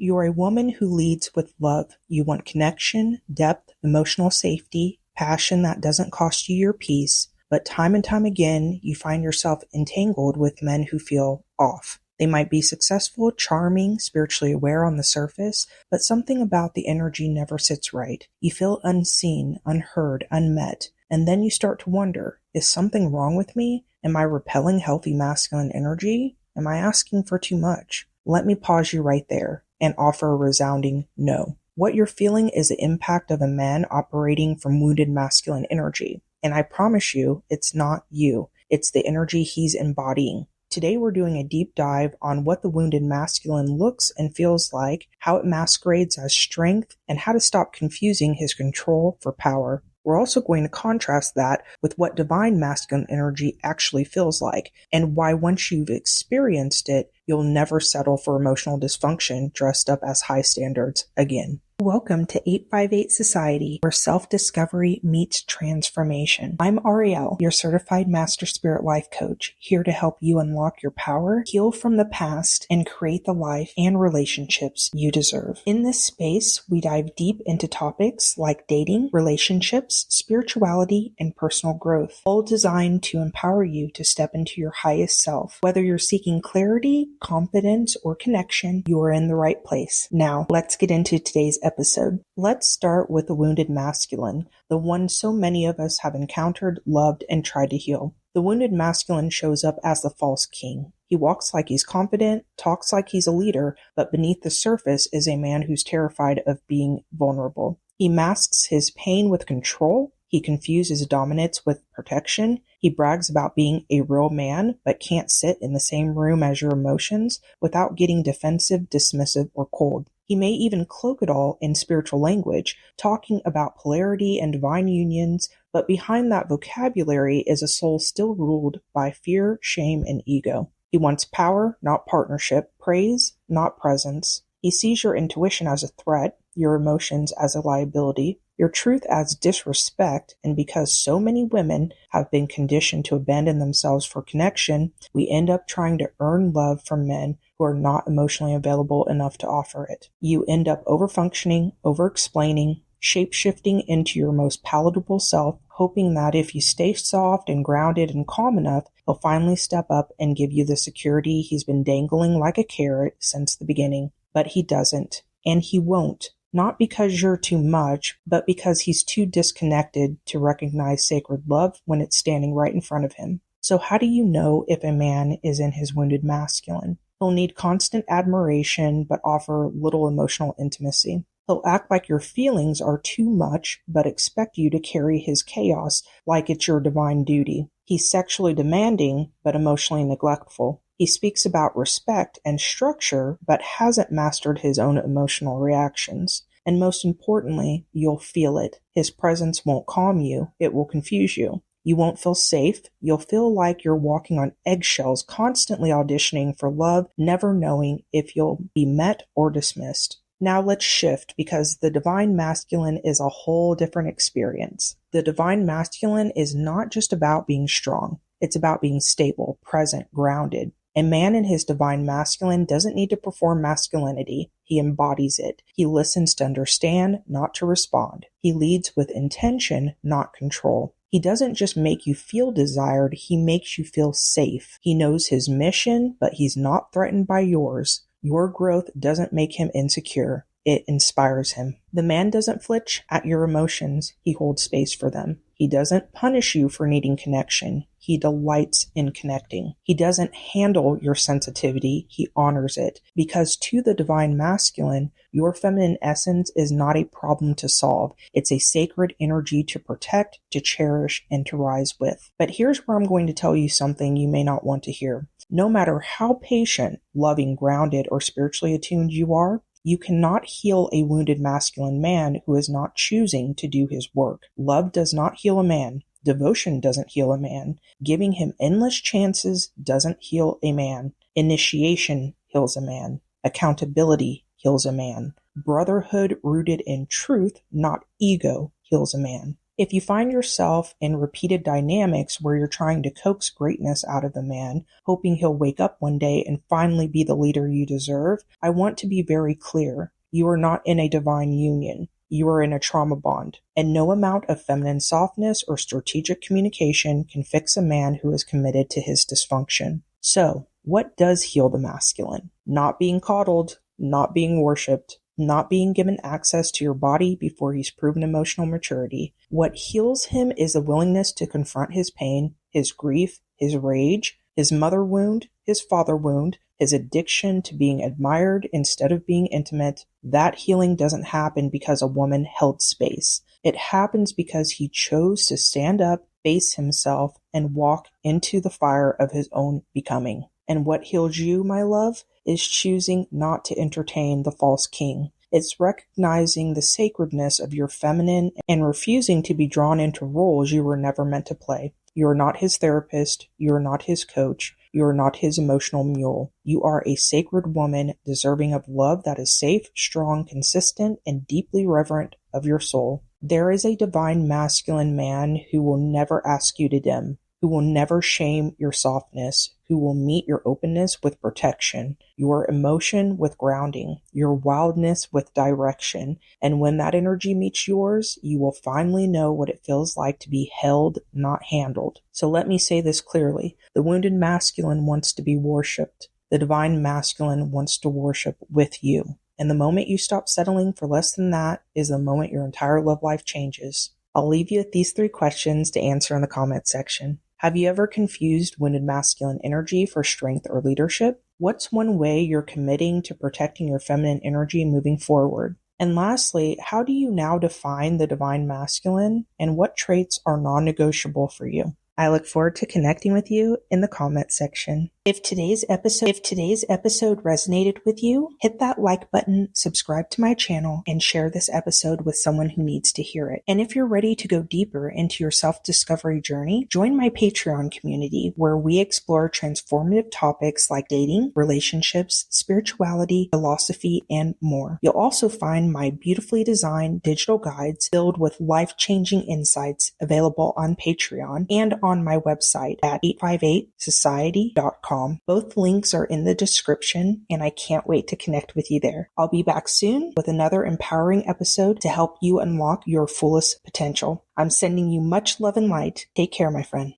You're a woman who leads with love. You want connection, depth, emotional safety, passion that doesn't cost you your peace. But time and time again, you find yourself entangled with men who feel off. They might be successful, charming, spiritually aware on the surface, but something about the energy never sits right. You feel unseen, unheard, unmet, and then you start to wonder, is something wrong with me? Am I repelling healthy masculine energy? Am I asking for too much? Let me pause you right there and offer a resounding no. What you're feeling is the impact of a man operating from wounded masculine energy. And I promise you, it's not you. It's the energy he's embodying. Today we're doing a deep dive on what the wounded masculine looks and feels like, how it masquerades as strength, and how to stop confusing his control for power. We're also going to contrast that with what divine masculine energy actually feels like, and why once you've experienced it, you'll never settle for emotional dysfunction dressed up as high standards again. Welcome to 858 Society, where self-discovery meets transformation. I'm Ariel, your certified master spirit life coach, here to help you unlock your power, heal from the past, and create the life and relationships you deserve. In this space, we dive deep into topics like dating, relationships, spirituality, and personal growth, all designed to empower you to step into your highest self. Whether you're seeking clarity, confidence, or connection, you are in the right place. Now, let's get into today's episode. Let's start with the wounded masculine, the one so many of us have encountered, loved, and tried to heal. The wounded masculine shows up as the false king. He walks like he's confident, talks like he's a leader, but beneath the surface is a man who's terrified of being vulnerable. He masks his pain with control. He confuses dominance with protection. He brags about being a real man, but can't sit in the same room as your emotions without getting defensive, dismissive, or cold. He may even cloak it all in spiritual language, talking about polarity and divine unions, but behind that vocabulary is a soul still ruled by fear, shame, and ego. He wants power, not partnership, praise, not presence. He sees your intuition as a threat, your emotions as a liability, your truth as disrespect, and because so many women have been conditioned to abandon themselves for connection, we end up trying to earn love from men who are not emotionally available enough to offer it. You end up overfunctioning, over-explaining, shape-shifting into your most palatable self, hoping that if you stay soft and grounded and calm enough, he'll finally step up and give you the security he's been dangling like a carrot since the beginning. But he doesn't, and he won't. Not because you're too much, but because he's too disconnected to recognize sacred love when it's standing right in front of him. So how do you know if a man is in his wounded masculine? He'll need constant admiration, but offer little emotional intimacy. He'll act like your feelings are too much, but expect you to carry his chaos like it's your divine duty. He's sexually demanding, but emotionally neglectful. He speaks about respect and structure, but hasn't mastered his own emotional reactions. And most importantly, you'll feel it. His presence won't calm you, it will confuse you. You won't feel safe. You'll feel like you're walking on eggshells, constantly auditioning for love, never knowing if you'll be met or dismissed. Now let's shift, because the divine masculine is a whole different experience. The divine masculine is not just about being strong. It's about being stable, present, grounded. A man in his divine masculine doesn't need to perform masculinity. He embodies it. He listens to understand, not to respond. He leads with intention, not control. He doesn't just make you feel desired, he makes you feel safe. He knows his mission, but he's not threatened by yours. Your growth doesn't make him insecure. It inspires him. The man doesn't flinch at your emotions. He holds space for them. He doesn't punish you for needing connection. He delights in connecting. He doesn't handle your sensitivity. He honors it. Because to the divine masculine, your feminine essence is not a problem to solve. It's a sacred energy to protect, to cherish, and to rise with. But here's where I'm going to tell you something you may not want to hear. No matter how patient, loving, grounded, or spiritually attuned you are, you cannot heal a wounded masculine man who is not choosing to do his work. Love does not heal a man. Devotion doesn't heal a man. Giving him endless chances doesn't heal a man. Initiation heals a man. Accountability heals a man. Brotherhood rooted in truth, not ego, heals a man. If you find yourself in repeated dynamics where you're trying to coax greatness out of the man, hoping he'll wake up one day and finally be the leader you deserve, I want to be very clear. You are not in a divine union. You are in a trauma bond, and no amount of feminine softness or strategic communication can fix a man who is committed to his dysfunction. So, what does heal the masculine? Not being coddled, not being worshipped, not being given access to your body before he's proven emotional maturity. What heals him is a willingness to confront his pain, his grief, his rage, his mother wound, his father wound, his addiction to being admired instead of being intimate. That healing doesn't happen because a woman held space. It happens because he chose to stand up, face himself, and walk into the fire of his own becoming. And what heals you, my love, is choosing not to entertain the false king. It's recognizing the sacredness of your feminine and refusing to be drawn into roles you were never meant to play. You are not his therapist. You are not his coach. You are not his emotional mule. You are a sacred woman deserving of love that is safe, strong, consistent, and deeply reverent of your soul. There is a divine masculine man who will never ask you to dim, who will never shame your softness, who will meet your openness with protection, your emotion with grounding, your wildness with direction. And when that energy meets yours, you will finally know what it feels like to be held, not handled. So let me say this clearly. The wounded masculine wants to be worshipped. The divine masculine wants to worship with you. And the moment you stop settling for less than that is the moment your entire love life changes. I'll leave you with these 3 questions to answer in the comment section. Have you ever confused wounded masculine energy for strength or leadership? What's one way you're committing to protecting your feminine energy moving forward? And lastly, how do you now define the divine masculine, and what traits are non-negotiable for you? I look forward to connecting with you in the comment section. If today's episode resonated with you, hit that like button, subscribe to my channel, and share this episode with someone who needs to hear it. And if you're ready to go deeper into your self-discovery journey, join my Patreon community where we explore transformative topics like dating, relationships, spirituality, philosophy, and more. You'll also find my beautifully designed digital guides filled with life-changing insights available on Patreon and on my website at 858society.com. Both links are in the description, and I can't wait to connect with you there. I'll be back soon with another empowering episode to help you unlock your fullest potential. I'm sending you much love and light. Take care, my friend.